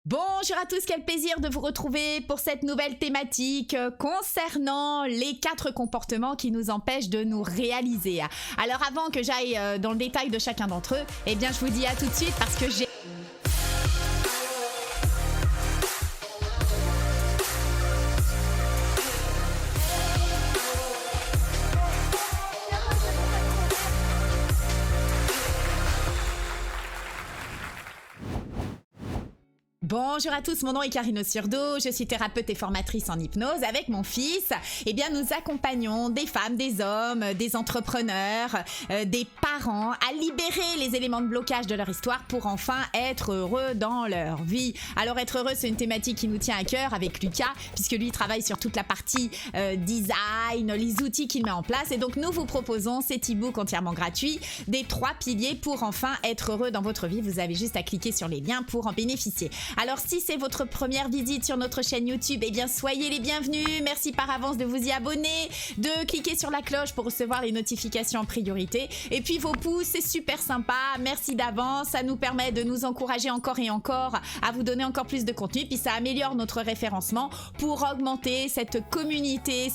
Bonjour à tous, quel plaisir de vous retrouver pour cette nouvelle thématique concernant les 4 comportements qui nous empêchent de nous réaliser. Alors avant que j'aille dans le détail de chacun d'entre eux, eh bien je vous dis à tout de suite parce que j'ai... Bonjour à tous, mon nom est Karine Surdo, je suis thérapeute et formatrice en hypnose. Avec mon fils, eh bien, nous accompagnons des femmes, des hommes, des entrepreneurs, des parents à libérer les éléments de blocage de leur histoire pour enfin être heureux dans leur vie. Alors être heureux, c'est une thématique qui nous tient à cœur avec Lucas, puisque lui travaille sur toute la partie design, les outils qu'il met en place. Et donc nous vous proposons cet e-book entièrement gratuit des 3 piliers pour enfin être heureux dans votre vie. Vous avez juste à cliquer sur les liens pour en bénéficier. Alors si c'est votre première visite sur notre chaîne YouTube, eh bien soyez les bienvenus. Merci par avance de vous y abonner, de cliquer sur la cloche pour recevoir les notifications en priorité. Et puis vos pouces, c'est super sympa. Merci d'avance, ça nous permet de nous encourager encore et encore à vous donner encore plus de contenu. Puis ça améliore notre référencement pour augmenter cette communauté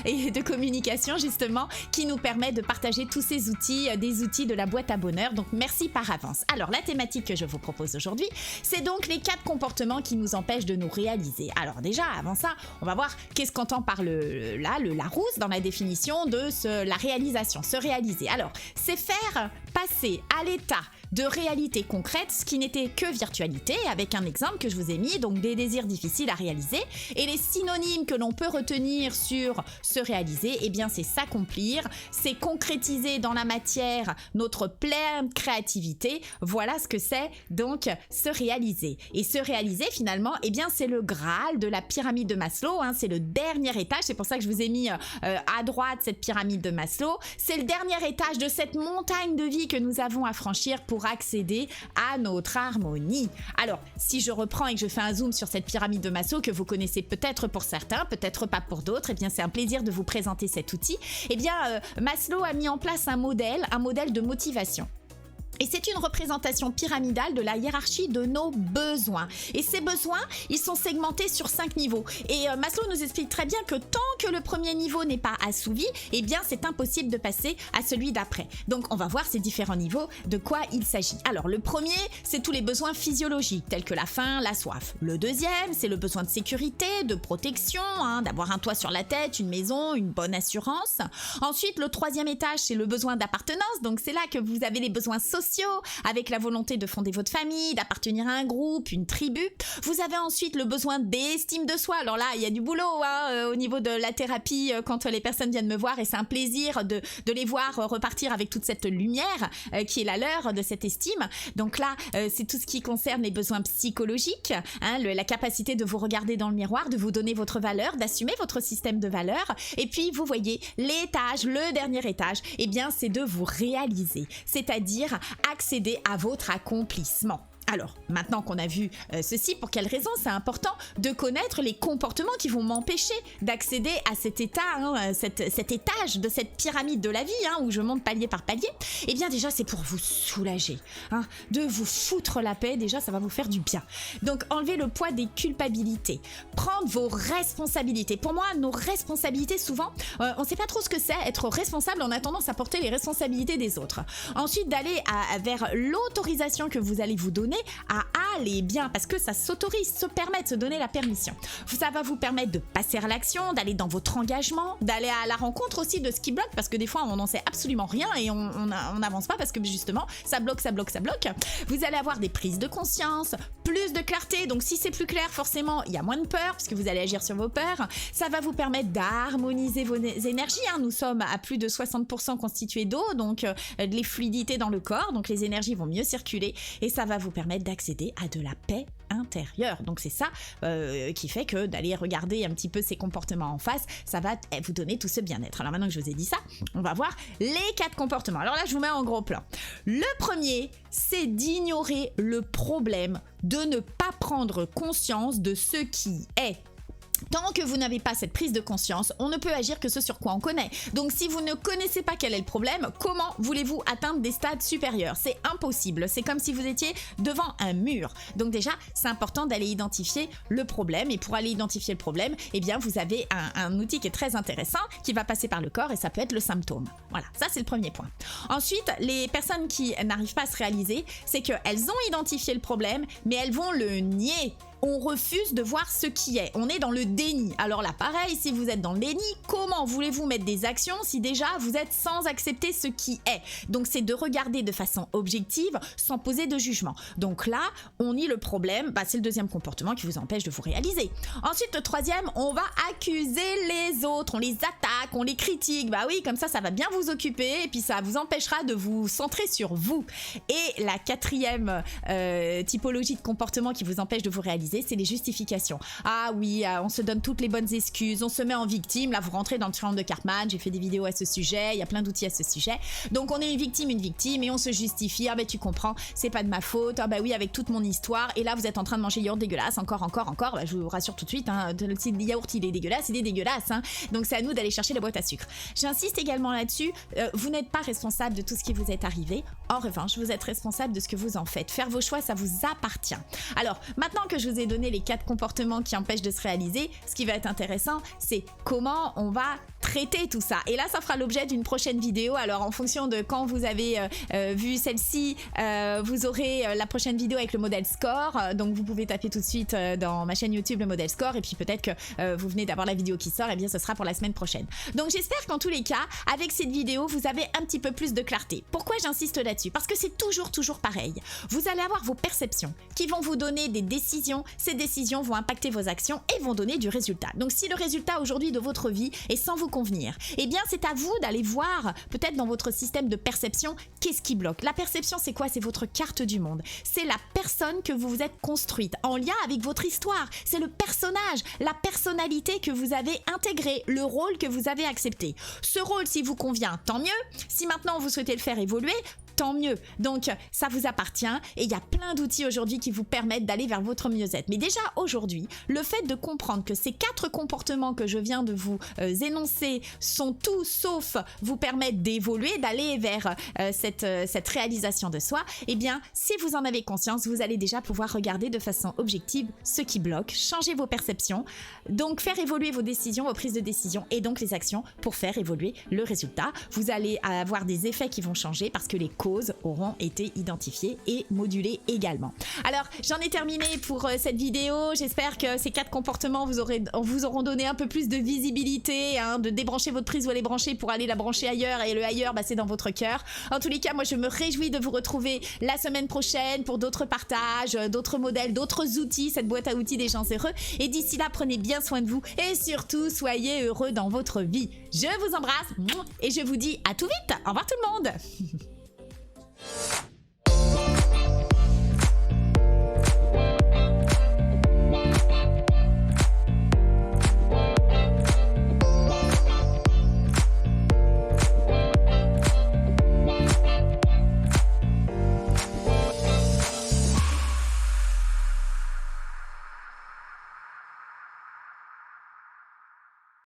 et de communication justement qui nous permet de partager tous ces outils, des outils de la boîte à bonheur. Donc merci par avance. Alors la thématique que je vous propose aujourd'hui, c'est donc les 4 comportements qui nous empêchent de nous réaliser. Alors déjà, avant ça, on va voir qu'est-ce qu'on entend par le Larousse dans la définition de la réalisation, se réaliser. Alors, c'est faire passer à l'état de réalité concrète ce qui n'était que virtualité, avec un exemple que je vous ai mis, donc des désirs difficiles à réaliser. Et les synonymes que l'on peut retenir sur se réaliser, eh bien c'est s'accomplir, c'est concrétiser dans la matière notre pleine créativité. Voilà ce que c'est donc se réaliser. Et se réaliser finalement, eh bien c'est le Graal de la pyramide de Maslow, hein, c'est le dernier étage, c'est pour ça que je vous ai mis à droite cette pyramide de Maslow. C'est le dernier étage de cette montagne de vie que nous avons à franchir pour accéder à notre harmonie. Alors, si je reprends et que je fais un zoom sur cette pyramide de Maslow que vous connaissez peut-être pour certains, peut-être pas pour d'autres, eh bien c'est un plaisir de vous présenter cet outil. Eh bien, Maslow a mis en place un modèle de motivation. Et c'est une représentation pyramidale de la hiérarchie de nos besoins. Et ces besoins, ils sont segmentés sur 5 niveaux. Et Maslow nous explique très bien que tant que le premier niveau n'est pas assouvi, eh bien c'est impossible de passer à celui d'après. Donc on va voir ces différents niveaux, de quoi il s'agit. Alors le premier, c'est tous les besoins physiologiques, tels que la faim, la soif. Le deuxième, c'est le besoin de sécurité, de protection, d'avoir un toit sur la tête, une maison, une bonne assurance. Ensuite, le troisième étage, c'est le besoin d'appartenance. Donc c'est là que vous avez les besoins sociaux, avec la volonté de fonder votre famille, d'appartenir à un groupe, une tribu. Vous avez ensuite le besoin d'estime de soi. Alors là, il y a du boulot au niveau de la thérapie quand les personnes viennent me voir et c'est un plaisir de les voir repartir avec toute cette lumière qui est la leur de cette estime. Donc là, c'est tout ce qui concerne les besoins psychologiques, la capacité de vous regarder dans le miroir, de vous donner votre valeur, d'assumer votre système de valeurs. Et puis, vous voyez, l'étage, le dernier étage, eh bien, c'est de vous réaliser, c'est-à-dire accéder à votre accomplissement. Alors, maintenant qu'on a vu ceci, pour quelles raisons c'est important de connaître les comportements qui vont m'empêcher d'accéder à cet état, cet étage de cette pyramide de la vie, où je monte palier par palier. Eh bien déjà, c'est pour vous soulager, de vous foutre la paix. Déjà, ça va vous faire du bien. Donc, enlever le poids des culpabilités, prendre vos responsabilités. Pour moi, nos responsabilités, souvent, on ne sait pas trop ce que c'est. Être responsable, on a tendance à porter les responsabilités des autres. Ensuite, d'aller vers l'autorisation que vous allez vous donner à aller bien, parce que ça s'autorise, se permet de se donner la permission. Ça va vous permettre de passer à l'action, d'aller dans votre engagement, d'aller à la rencontre aussi de ce qui bloque, parce que des fois on n'en sait absolument rien et on n'avance pas parce que justement ça bloque. Vous allez avoir des prises de conscience, plus de clarté, donc si c'est plus clair, forcément il y a moins de peur parce que vous allez agir sur vos peurs. Ça va vous permettre d'harmoniser vos énergies, nous sommes à plus de 60% constitués d'eau, donc les fluidités dans le corps, donc les énergies vont mieux circuler et ça va vous permettre d'accéder à de la paix intérieure. Donc c'est ça qui fait que d'aller regarder un petit peu ces comportements en face, ça va vous donner tout ce bien-être. Alors maintenant que je vous ai dit ça, on va voir les 4 comportements. Alors là, je vous mets en gros plan. Le premier, c'est d'ignorer le problème, de ne pas prendre conscience de ce qui est Tant que vous n'avez pas cette prise de conscience, on ne peut agir que ce sur quoi on connaît. Donc si vous ne connaissez pas quel est le problème, comment voulez-vous atteindre des stades supérieurs? C'est impossible, c'est comme si vous étiez devant un mur. Donc déjà, c'est important d'aller identifier le problème, et pour aller identifier le problème, eh bien vous avez un outil qui est très intéressant, qui va passer par le corps, et ça peut être le symptôme. Voilà, ça c'est le premier point. Ensuite, les personnes qui n'arrivent pas à se réaliser, c'est qu'elles ont identifié le problème, mais elles vont le nier. On refuse de voir ce qui est. On est dans le déni. Alors là, pareil, si vous êtes dans le déni, comment voulez-vous mettre des actions si déjà vous êtes sans accepter ce qui est? Donc c'est de regarder de façon objective, sans poser de jugement. Donc là, on nie le problème, c'est le deuxième comportement qui vous empêche de vous réaliser. Ensuite, le troisième, on va accuser les autres, on les attaque, on les critique. Bah oui, comme ça va bien vous occuper, et puis ça vous empêchera de vous centrer sur vous. Et la quatrième typologie de comportement qui vous empêche de vous réaliser, c'est les justifications. Ah oui, on se donne toutes les bonnes excuses, on se met en victime. Là, vous rentrez dans le triangle de Karpman, j'ai fait des vidéos à ce sujet, il y a plein d'outils à ce sujet. Donc, on est une victime, et on se justifie. Ah ben, tu comprends, c'est pas de ma faute. Ah ben oui, avec toute mon histoire. Et là, vous êtes en train de manger yaourt dégueulasse, encore. Bah, je vous rassure tout de suite, le yaourt, il est dégueulasse. Donc, c'est à nous d'aller chercher la boîte à sucre. J'insiste également là-dessus, vous n'êtes pas responsable de tout ce qui vous est arrivé. En revanche, vous êtes responsable de ce que vous en faites. Faire vos choix, ça vous appartient. Alors, maintenant que je vous ai donné les 4 comportements qui empêchent de se réaliser, ce qui va être intéressant, c'est comment on va traiter tout ça. Et là, ça fera l'objet d'une prochaine vidéo. Alors, en fonction de quand vous avez vu celle-ci, vous aurez la prochaine vidéo avec le modèle SCORE. Donc, vous pouvez taper tout de suite dans ma chaîne YouTube le modèle SCORE. Et puis, peut-être que vous venez d'avoir la vidéo qui sort. Et bien, ce sera pour la semaine prochaine. Donc, j'espère qu'en tous les cas, avec cette vidéo, vous avez un petit peu plus de clarté. Pourquoi j'insiste là-dessus? Parce que c'est toujours pareil. Vous allez avoir vos perceptions qui vont vous donner des décisions. Ces décisions vont impacter vos actions et vont donner du résultat. Donc si le résultat aujourd'hui de votre vie est sans vous convenir, eh bien c'est à vous d'aller voir peut-être dans votre système de perception qu'est-ce qui bloque. La perception, c'est quoi? C'est votre carte du monde. C'est la personne que vous vous êtes construite en lien avec votre histoire. C'est le personnage, la personnalité que vous avez intégrée, le rôle que vous avez accepté. Ce rôle, s'il vous convient, tant mieux. Si maintenant vous souhaitez le faire évoluer, tant mieux. Donc, ça vous appartient et il y a plein d'outils aujourd'hui qui vous permettent d'aller vers votre mieux-être. Mais déjà, aujourd'hui, le fait de comprendre que ces 4 comportements que je viens de vous énoncer sont tout sauf vous permettre d'évoluer, d'aller vers cette réalisation de soi, eh bien, si vous en avez conscience, vous allez déjà pouvoir regarder de façon objective ce qui bloque, changer vos perceptions, donc faire évoluer vos décisions, vos prises de décision et donc les actions pour faire évoluer le résultat. Vous allez avoir des effets qui vont changer parce que les causes auront été identifiées et modulées également. Alors, j'en ai terminé pour cette vidéo. J'espère que ces 4 comportements vous auront donné un peu plus de visibilité, de débrancher votre prise ou aller brancher pour aller la brancher ailleurs, et le ailleurs, c'est dans votre cœur. En tous les cas, moi, je me réjouis de vous retrouver la semaine prochaine pour d'autres partages, d'autres modèles, d'autres outils, cette boîte à outils des gens heureux. Et d'ici là, prenez bien soin de vous et surtout, soyez heureux dans votre vie. Je vous embrasse et je vous dis à tout vite. Au revoir tout le monde.